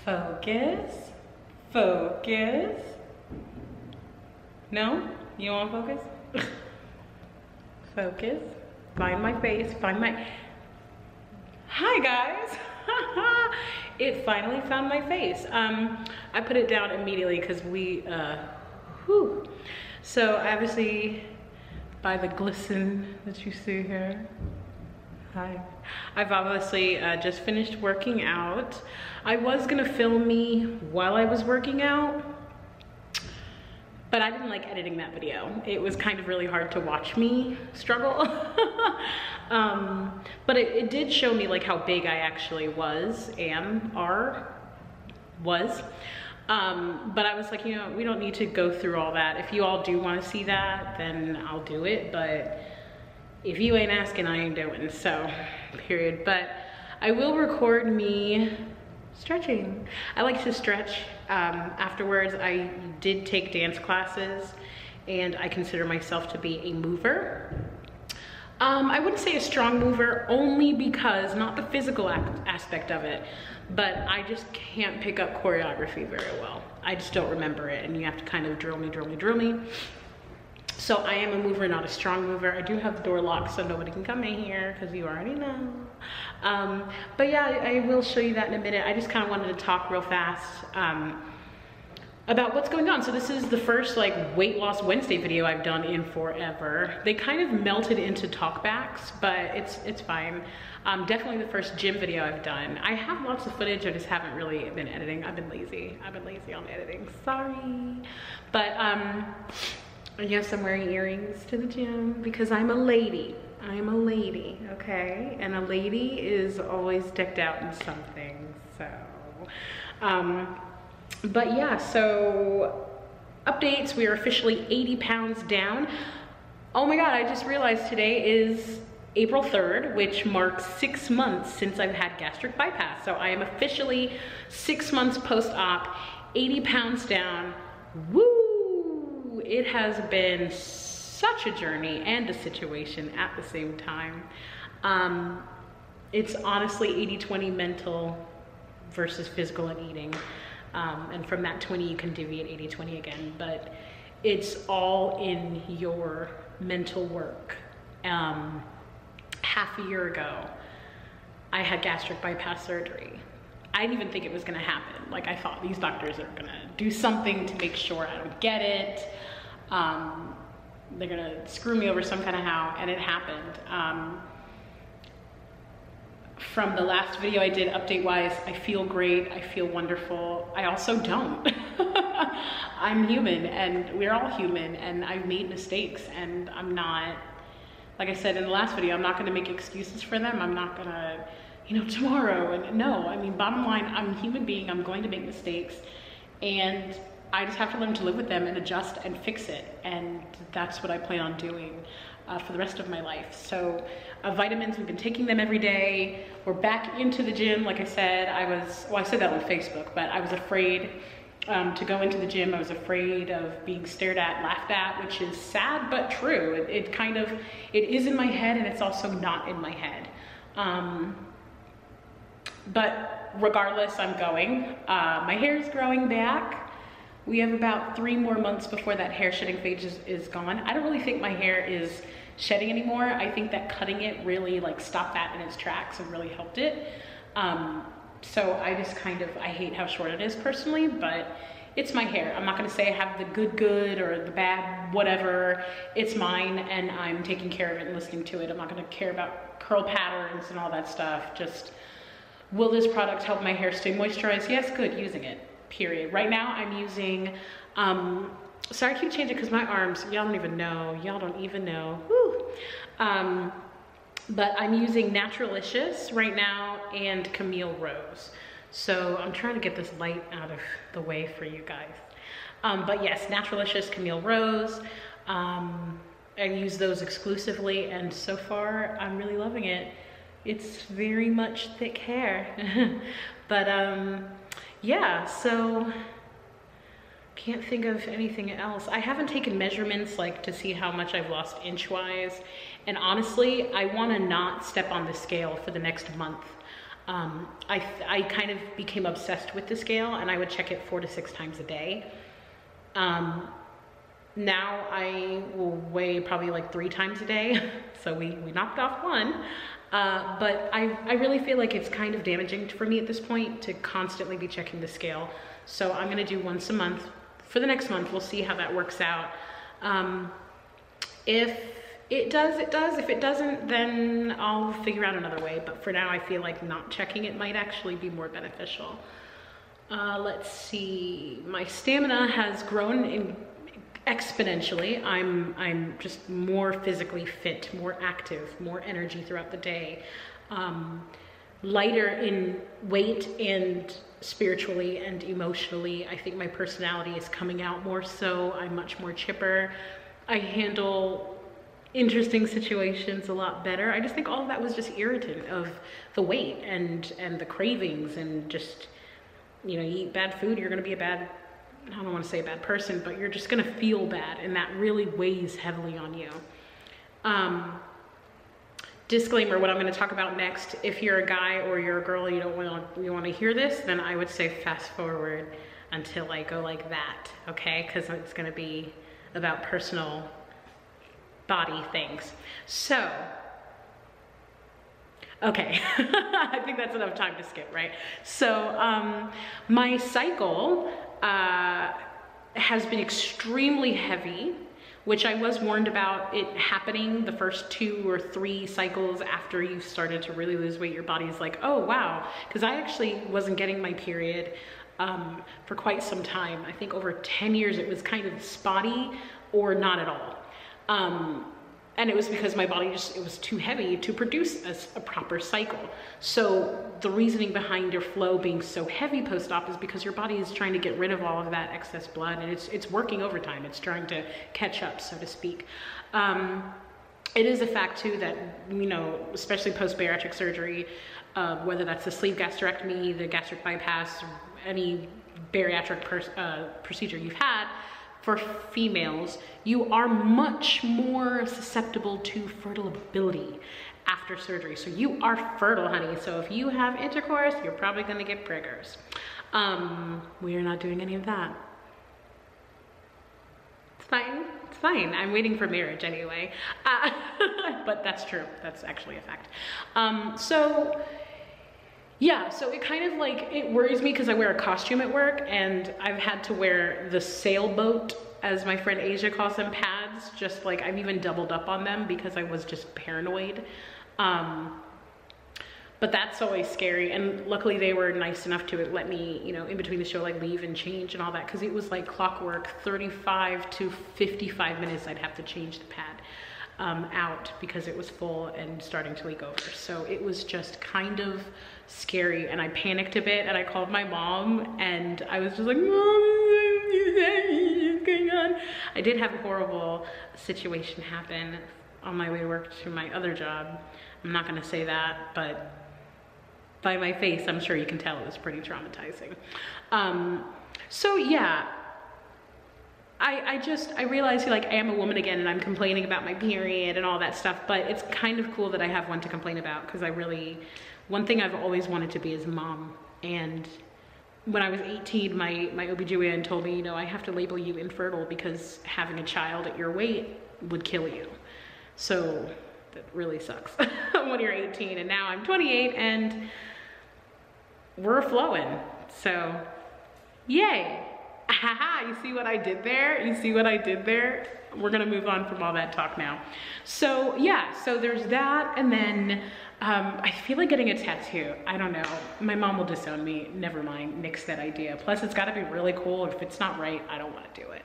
Focus. Focus. No? You don't want to focus? Focus. Find my face. Find my... Hi, guys. It finally found my face. I put it down immediately because So obviously, by the glisten that you see here, hi. I've obviously just finished working out. I was gonna film me while I was working out, but I didn't like editing that video. It was kind of really hard to watch me struggle. But it did show me like how big I actually was. But I was like, you know, we don't need to go through all that. If you all do want to see that, then I'll do it. But if you ain't asking, I ain't doing. So, period. But I will record me stretching. I like to stretch. Afterwards, I did take dance classes, and I consider myself to be a mover. I wouldn't say a strong mover, only because, not the physical aspect of it, but I just can't pick up choreography very well. I just don't remember it, and you have to kind of drill me. So I am a mover, not a strong mover. I do have the door locked, so nobody can come in here, because you already know. But yeah, I will show you that in a minute. I just kind of wanted to talk real fast about what's going on. So this is the first like weight loss Wednesday video I've done in forever. They kind of melted into talkbacks, but it's fine. Definitely the first gym video I've done. I have lots of footage, I just haven't really been editing. I've been lazy on editing, sorry. But yes, I'm wearing earrings to the gym because I'm a lady. I am a lady, okay? And a lady is always decked out in something, so. But yeah, so updates, we are officially 80 pounds down. Oh my God, I just realized today is April 3rd, which marks 6 months since I've had gastric bypass. So I am officially 6 months post-op, 80 pounds down. Woo! It has been such a journey and a situation at the same time. It's honestly 80-20 mental versus physical and eating. And from that 20, you can deviate 80-20 again, but it's all in your mental work. Half a year ago, I had gastric bypass surgery. I didn't even think it was gonna happen. Like, I thought these doctors are gonna do something to make sure I don't get it. They're gonna screw me over some kind of how, and it happened. From the last video I did update-wise, I feel great, I feel wonderful. I also don't. I'm human, and we're all human, and I've made mistakes, and I'm not, like I said in the last video, I'm not gonna make excuses for them. I'm not gonna, you know, tomorrow, and no, I mean, bottom line, I'm a human being, I'm going to make mistakes, and I just have to learn to live with them and adjust and fix it, and that's what I plan on doing for the rest of my life. So vitamins, we've been taking them every day. We're back into the gym. Like I said, I said that on Facebook, but I was afraid to go into the gym. I was afraid of being stared at, laughed at, which is sad but true. It is in my head, and it's also not in my head. But regardless, I'm going. My hair is growing back. We have about 3 more months before that hair shedding phase is gone. I don't really think my hair is shedding anymore. I think that cutting it really like stopped that in its tracks and really helped it. So I just I hate how short it is personally, but it's my hair. I'm not gonna say I have the good or the bad, whatever. It's mine, and I'm taking care of it and listening to it. I'm not gonna care about curl patterns and all that stuff. Just, will this product help my hair stay moisturized? Yes, good, using it. Period. Right now I'm using, sorry I keep changing because my arms, y'all don't even know, woo. But I'm using Naturalicious right now and Camille Rose. So I'm trying to get this light out of the way for you guys. But yes, Naturalicious, Camille Rose. I use those exclusively, and so far I'm really loving it. It's very much thick hair. But yeah, so can't think of anything else. I haven't taken measurements like to see how much I've lost inch-wise. And honestly, I wanna not step on the scale for the next month. I kind of became obsessed with the scale, and I would check it 4 to 6 times a day. Now I will weigh probably like 3 times a day. So we knocked off one. But I really feel like it's kind of damaging for me at this point to constantly be checking the scale. So I'm gonna do once a month for the next month. We'll see how that works out. If it does, it does. If it doesn't, then I'll figure out another way. But for now, I feel like not checking it might actually be more beneficial. Let's see, my stamina has grown exponentially. I'm just more physically fit, more active, more energy throughout the day, lighter in weight and spiritually and emotionally. I think my personality is coming out more so. I'm much more chipper. I handle interesting situations a lot better. I just think all of that was just irritant of the weight and the cravings, and just, you know, you eat bad food, you're gonna be a bad, I don't want to say a bad person, but you're just gonna feel bad, and that really weighs heavily on you. Disclaimer, what I'm going to talk about next, if you're a guy or you're a girl, you want to hear this, then I would say fast forward until I go like that, okay? Because it's going to be about personal body things. So, okay, I think that's enough time to skip, right? So, my cycle has been extremely heavy, which I was warned about it happening the first 2 or 3 cycles after you started to really lose weight. Your body's like, oh wow, because I actually wasn't getting my period for quite some time. I think over 10 years it was kind of spotty or not at all. And it was because my body it was too heavy to produce a proper cycle. So the reasoning behind your flow being so heavy post-op is because your body is trying to get rid of all of that excess blood, and it's working overtime. It's trying to catch up, so to speak. It is a fact too that, you know, especially post-bariatric surgery, whether that's the sleeve gastrectomy, the gastric bypass, any bariatric procedure you've had, for females, you are much more susceptible to fertile ability after surgery. So you are fertile, honey. So if you have intercourse, you're probably gonna get priggers. We are not doing any of that. It's fine, it's fine. I'm waiting for marriage anyway. But that's true, that's actually a fact. Yeah, so it kind of like, it worries me because I wear a costume at work, and I've had to wear the sailboat, as my friend Asia calls them, pads. Just like, I've even doubled up on them because I was just paranoid. But that's always scary, and luckily they were nice enough to let me, you know, in between the show, like leave and change and all that, because it was like clockwork, 35 to 55 minutes I'd have to change the pad out because it was full and starting to leak over. So it was just kind of scary, and I panicked a bit, and I called my mom, and I was just like, Mom, what's going on? I did have a horrible situation happen on my way to work to my other job. I'm not gonna say that, but by my face, I'm sure you can tell it was pretty traumatizing. So yeah, I realized, like, I am a woman again, and I'm complaining about my period and all that stuff, but it's kind of cool that I have one to complain about, because one thing I've always wanted to be is a mom. And when I was 18, my OB-GYN told me, you know, I have to label you infertile because having a child at your weight would kill you. So that really sucks when you're 18, and now I'm 28 and we're flowing. So yay. Haha, you see what I did there? You see what I did there? We're gonna move on from all that talk now. So yeah, so there's that, and then I feel like getting a tattoo. I don't know, my mom will disown me. Never mind, nix that idea. Plus it's gotta be really cool. If it's not right, I don't wanna do it.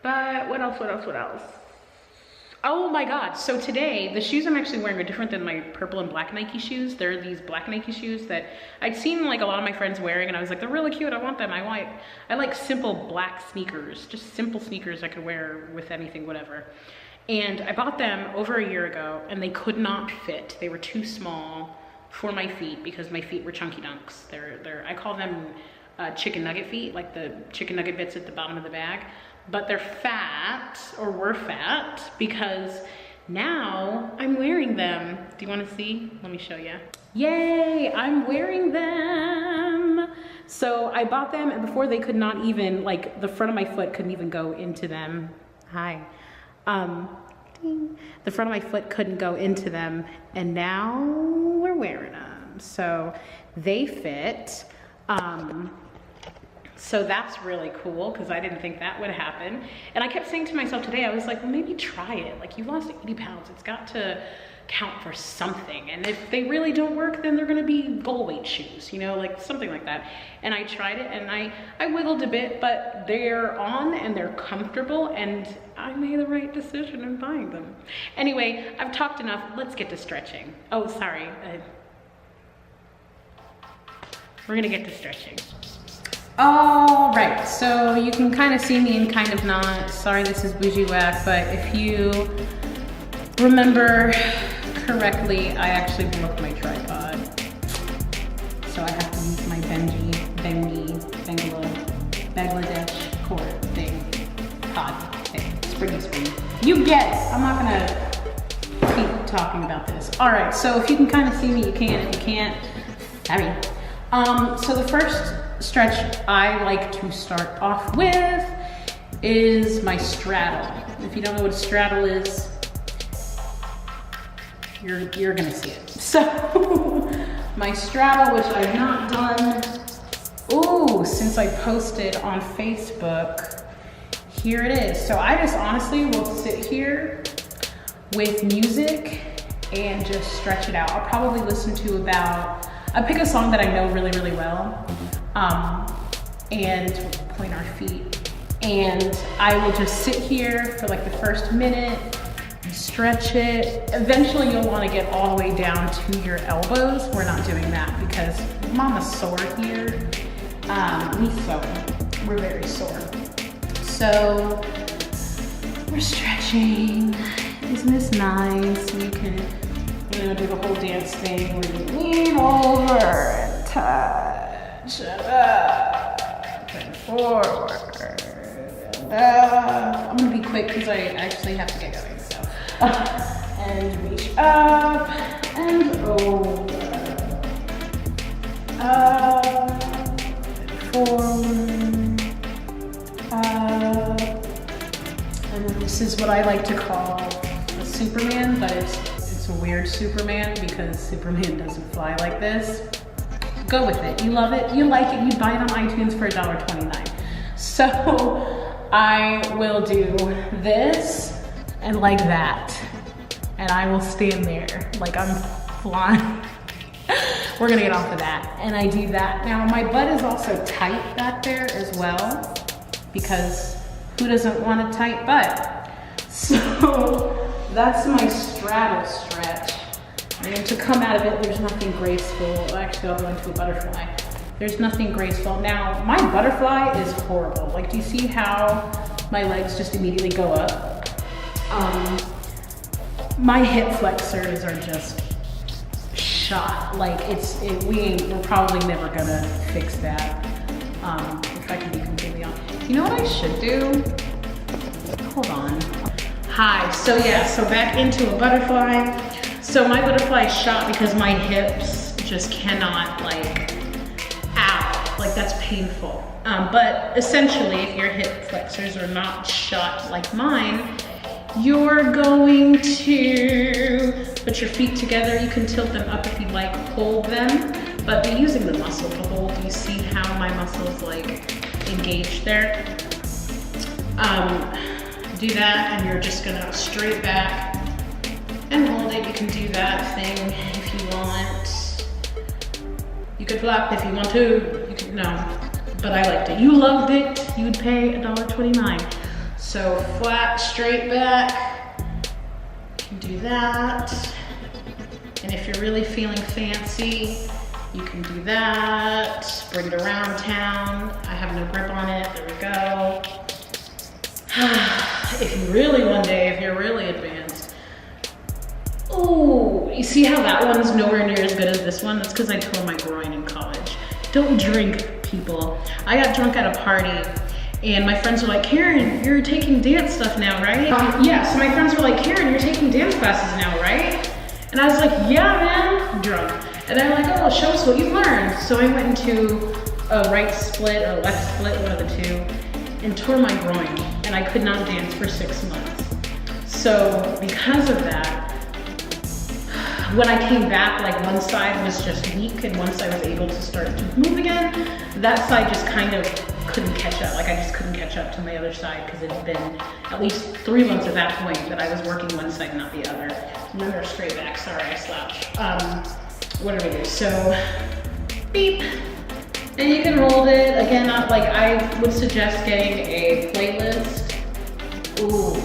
But what else? Oh my God, so today, the shoes I'm actually wearing are different than my purple and black Nike shoes. They're these black Nike shoes that I'd seen like a lot of my friends wearing, and I was like, they're really cute, I want them. I like simple black sneakers, just simple sneakers I could wear with anything, whatever. And I bought them over a year ago, and they could not fit. They were too small for my feet because my feet were chunky dunks. I call them chicken nugget feet, like the chicken nugget bits at the bottom of the bag. But they're fat, or were fat, because now I'm wearing them. Do you want to see? Let me show you. Yay, I'm wearing them. So I bought them, and before they could not even, like the front of my foot couldn't even go into them. Hi. The front of my foot couldn't go into them, and now we're wearing them. So they fit. So that's really cool because I didn't think that would happen. And I kept saying to myself today, I was like, well, maybe try it. Like, you lost 80 pounds. It's got to count for something. And if they really don't work, then they're going to be goal weight shoes, you know, like something like that. And I tried it, and I wiggled a bit, but they're on and they're comfortable, and I made the right decision in buying them. Anyway, I've talked enough. Let's get to stretching. Oh, sorry. We're going to get to stretching. All right, so you can kind of see me and kind of not. Sorry, this is Boogie-Whack, but if you remember correctly, I actually broke my tripod. So I have to use my Bangladesh cord thing, pod thing, springy. You get it. I'm not gonna keep talking about this. All right, so if you can kind of see me, you can. If you can't, I mean. So the first stretch I like to start off with is my straddle. If you don't know what a straddle is, you're gonna see it. So my straddle, which I've not done, since I posted on Facebook, here it is. So I just honestly will sit here with music and just stretch it out. I'll probably listen to I'll pick a song that I know really, really well, and point our feet. And I will just sit here for like the first minute and stretch it. Eventually you'll want to get all the way down to your elbows. We're not doing that because mama's sore here. We're very sore. So we're stretching. Isn't this nice? You can, do the whole dance thing where you lean over and touch and up and forward and up. I'm gonna be quick because I actually have to get going. So, and reach up and over, up, forward, up. And then this is what I like to call a Superman, but it's a weird Superman because Superman doesn't fly like this. Go with it. You love it. You like it. You buy it on iTunes for $1.29. So I will do this and like that. And I will stand there like I'm flying. We're gonna get off of that. And I do that. Now my butt is also tight back there as well because who doesn't want a tight butt? So that's my straddle stretch. And to come out of it, there's nothing graceful. Actually, I'll go into a butterfly. There's nothing graceful. Now, my butterfly is horrible. Like, do you see how my legs just immediately go up? My hip flexors are just shot. Like, we're probably never gonna fix that. If I can be completely honest. You know what I should do? Hold on. Hi, so back into a butterfly. So my butterfly is shot because my hips just cannot, like that's painful. But essentially, if your hip flexors are not shot like mine, you're going to put your feet together. You can tilt them up if you like, hold them, but be using the muscle to hold. You see how my muscles engage there? Do that, and you're just gonna straight back and hold it. You can do that thing if you want. You could flop if you want to. You could, no, but I liked it. You loved it. You would pay $1.29. So flat, straight back. You can do that. And if you're really feeling fancy, you can do that. Bring it around town. I have no grip on it. There we go. If you really if you're really advanced. Oh, you see how that one's nowhere near as good as this one? That's because I tore my groin in college. Don't drink, people. I got drunk at a party And my friends were like, Karen, you're taking dance stuff now, right? Yeah, so my friends were like, Karen, you're taking dance classes now, right? And I was like, yeah, man, drunk. And they're like, oh, show us what you've learned. So I went into a right split or left split, one of the two, and tore my groin. And I could not dance for 6 months. So because of that, when I came back, like one side was just weak, and once I was able to start to move again, that side just kind of couldn't catch up. Like I just couldn't catch up to my other side because it had been at least 3 months at that point that I was working one side, not the other. Remember, straight back, sorry, I slouched. What do we do? So, beep. And you can hold it. Again, like I would suggest getting a playlist. Ooh.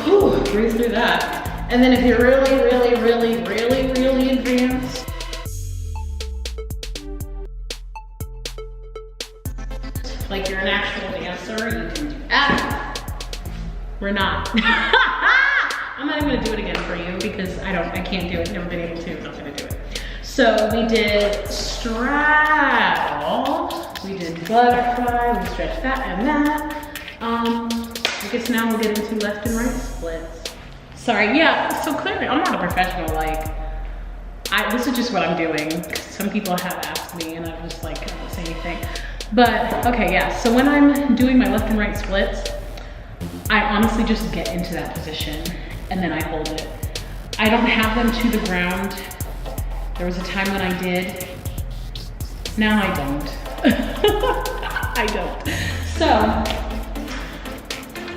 Whew, breathe through that. And then if you're really, really, really, really, really advanced, like you're an actual dancer, you can do that. We're not. I'm not even gonna do it again for you because I can't do it, never been able to, not gonna do it. So we did straddle, we did butterfly, we stretched that and that. I guess now we'll get into left and right splits. Sorry, yeah, so clearly I'm not a professional, like, this is just what I'm doing. Some people have asked me and I'm just like, I don't say anything. But, okay, yeah, so when I'm doing my left and right splits, I honestly just get into that position and then I hold it. I don't have them to the ground. There was a time when I did. Now I don't. I don't. So,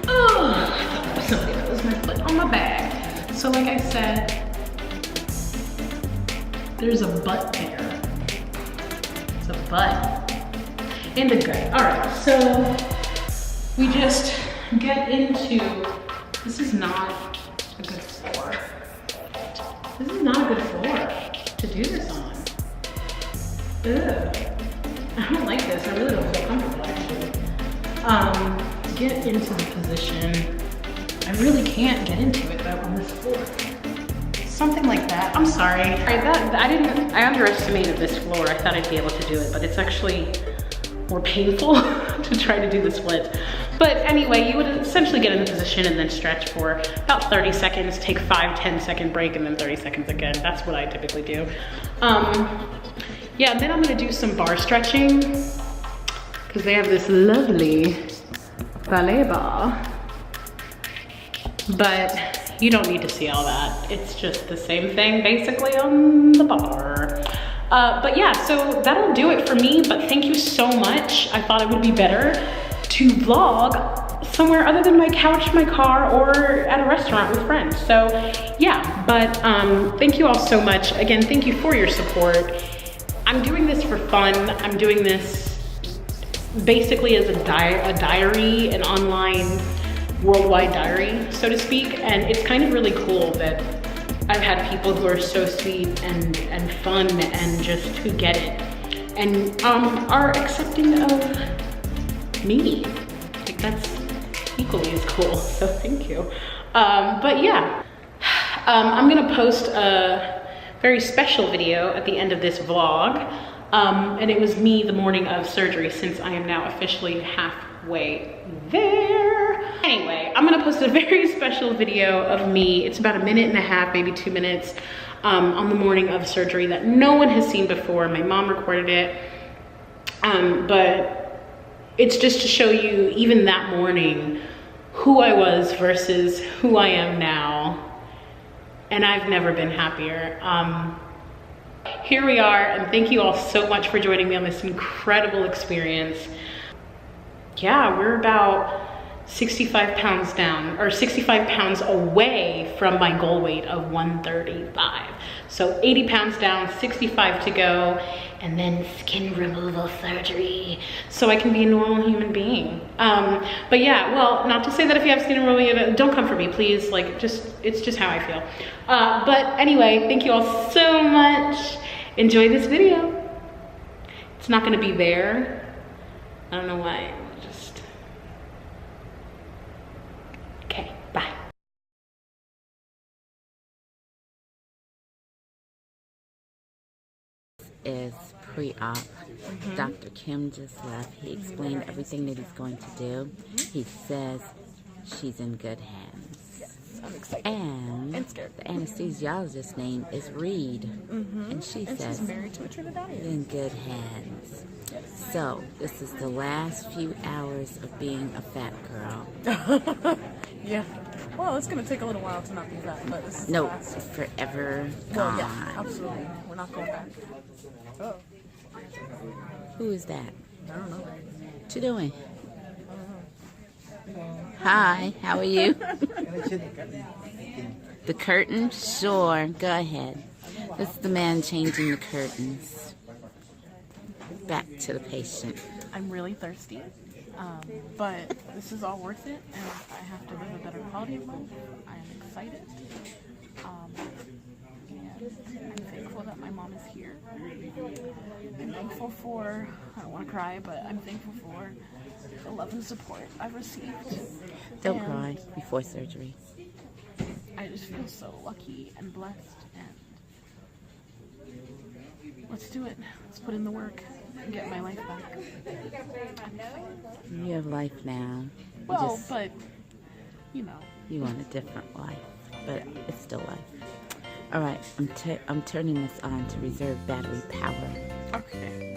oh, somebody that was my foot on my back. So like I said, there's a butt there. It's a butt and a gut. All right, so we just get into, this is not a good floor. This is not a good floor to do this on. Ugh. I don't like this. I really don't feel comfortable actually. To get into the position, I really can't get into it though on this floor. Something like that. I'm sorry. I underestimated this floor. I thought I'd be able to do it, but it's actually more painful to try to do the splits. But anyway, you would essentially get in the position and then stretch for about 30 seconds, take 5-10 second break, and then 30 seconds again. That's what I typically do. Yeah, then I'm gonna do some bar stretching because they have this lovely ballet bar. But you don't need to see all that. It's just the same thing basically on the bar. But yeah, so that'll do it for me, but thank you so much. I thought it would be better to vlog somewhere other than my couch, my car, or at a restaurant with friends. So yeah, but thank you all so much. Again, thank you for your support. I'm doing this for fun. I'm doing this basically as a diary, an online worldwide diary, so to speak. And it's kind of really cool that I've had people who are so sweet and fun and just who get it and are accepting of me. Like that's equally as cool, so thank you. But yeah, I'm gonna post a very special video at the end of this vlog. And it was me the morning of surgery since I am now officially halfway there. Anyway, I'm gonna post a very special video of me. It's about 1.5 minutes, maybe 2 minutes, on the morning of surgery that no one has seen before. My mom recorded it, but it's just to show you even that morning who I was versus who I am now. And I've never been happier. Here we are, and thank you all so much for joining me on this incredible experience. Yeah, we're about 65 pounds down, or 65 pounds away from my goal weight of 135. So 80 pounds down, 65 to go, and then skin removal surgery so I can be a normal human being. But yeah, well, not to say that if you have skin removal, don't come for me, please. Like, it's just how I feel. But anyway, thank you all so much. Enjoy this video. It's not gonna be there. I don't know why. Okay, bye. Is pre-op. Dr. Kim just left. He explained everything that he's going to do. He says she's in good hands. Yes, I'm excited. And scared. the anesthesiologist's name is Reid. And she says she's married to a Trinidadian. in good hands. Yes. So, this is the last few hours of being a fat girl. Yeah. Well, it's going to take a little while to not be fat, but this is No, the last. forever Well, gone. yeah, absolutely. We're not going back. Oh, Who is that? I don't know. What you doing? Hi, how are you? The curtain? Sure, go ahead. This is the man changing the curtains. Back to the patient. I'm really thirsty, but this is all worth it, and I have to live a better quality of life. I am excited. And I'm thankful that my mom is here. I'm thankful for, I don't want to cry, but I'm thankful for the love and support I've received. Don't And cry before surgery. I just feel so lucky and blessed, and let's do it. Let's put in the work and get my life back. You have life now. Well, but, you know. You want a different life, but it's still life. All right, I'm turning this on to reserve battery power. Okay.